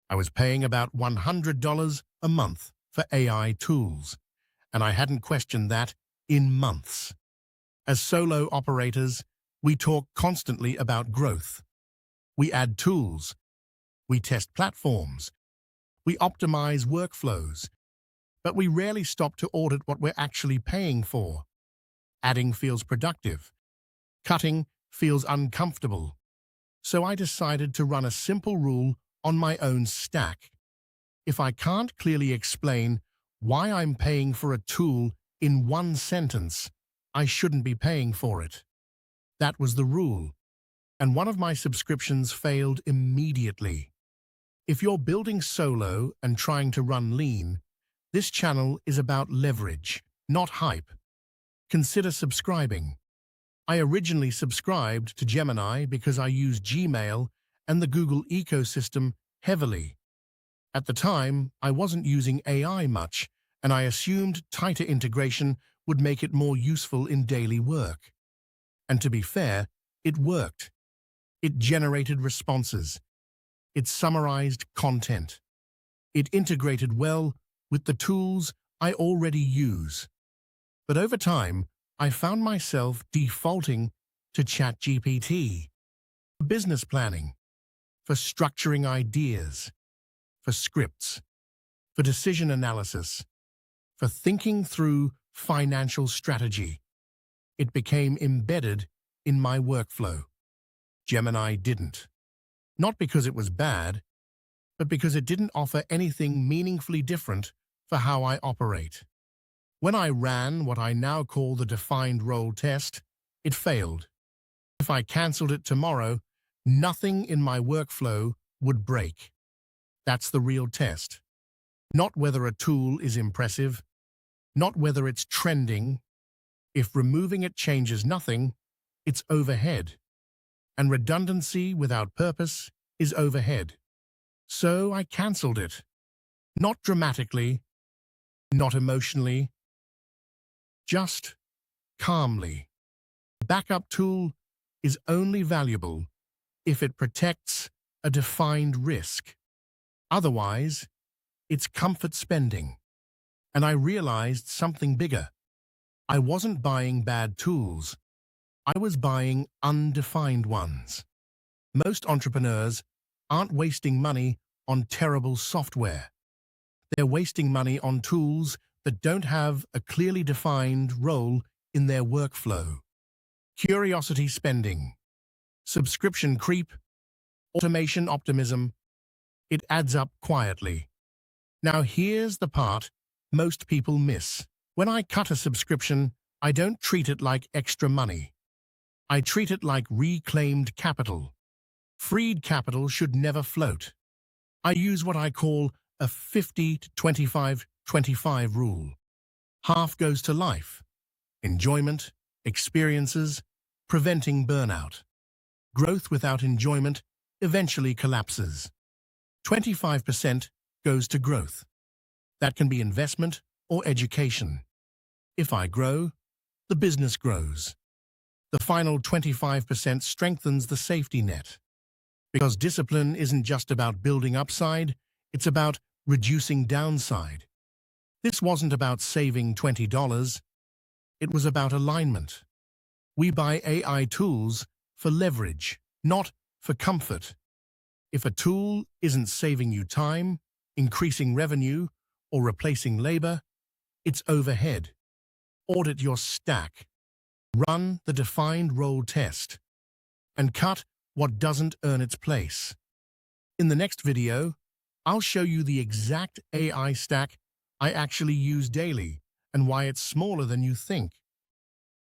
I was paying about $100 a month for AI tools, and I hadn't questioned that in months. As solo operators, we talk constantly about growth. We add tools, we test platforms, we optimize workflows, but we rarely stop to audit what we're actually paying for. Adding feels productive. Cutting feels uncomfortable. So I decided to run a simple rule on my own stack. If I can't clearly explain why I'm paying for a tool in one sentence, I shouldn't be paying for it. That was the rule, and one of my subscriptions failed immediately. If you're building solo and trying to run lean, this channel is about leverage, not hype. Consider subscribing. I originally subscribed to Gemini because I use Gmail and the Google ecosystem heavily. At the time, I wasn't using AI much, and I assumed tighter integration would make it more useful in daily work. And to be fair, it worked. It generated responses. It summarized content. It integrated well with the tools I already use. But over time, I found myself defaulting to ChatGPT for business planning, for structuring ideas, for scripts, for decision analysis, for thinking through financial strategy. It became embedded in my workflow. Gemini didn't. Not because it was bad, but because it didn't offer anything meaningfully different for how I operate. When I ran what I now call the defined role test, it failed. If I cancelled it tomorrow, nothing in my workflow would break. That's the real test. Not whether a tool is impressive, not whether it's trending. If removing it changes nothing, it's overhead. And redundancy without purpose is overhead. So I cancelled it. Not dramatically, not emotionally, just calmly. A backup tool is only valuable if it protects a defined risk. Otherwise, it's comfort spending. And I realized something bigger. I wasn't buying bad tools. I was buying undefined ones. Most entrepreneurs aren't wasting money on terrible software. They're wasting money on tools that don't have a clearly defined role in their workflow. Curiosity spending, subscription creep, automation optimism, it adds up quietly. Now here's the part most people miss. When I cut a subscription, I don't treat it like extra money. I treat it like reclaimed capital. Freed capital should never float. I use what I call a 50 to 25-25 rule. Half goes to life, enjoyment, experiences, preventing burnout. Growth without enjoyment eventually collapses. 25% goes to growth. That can be investment or education. If I grow, the business grows. The final 25% strengthens the safety net. Because discipline isn't just about building upside, it's about reducing downside. This wasn't about saving $20. It was about alignment. We buy AI tools for leverage, not for comfort. If a tool isn't saving you time, increasing revenue, or replacing labor, it's overhead. Audit your stack. Run the defined role test. And cut what doesn't earn its place. In the next video, I'll show you the exact AI stack I actually use daily and why it's smaller than you think.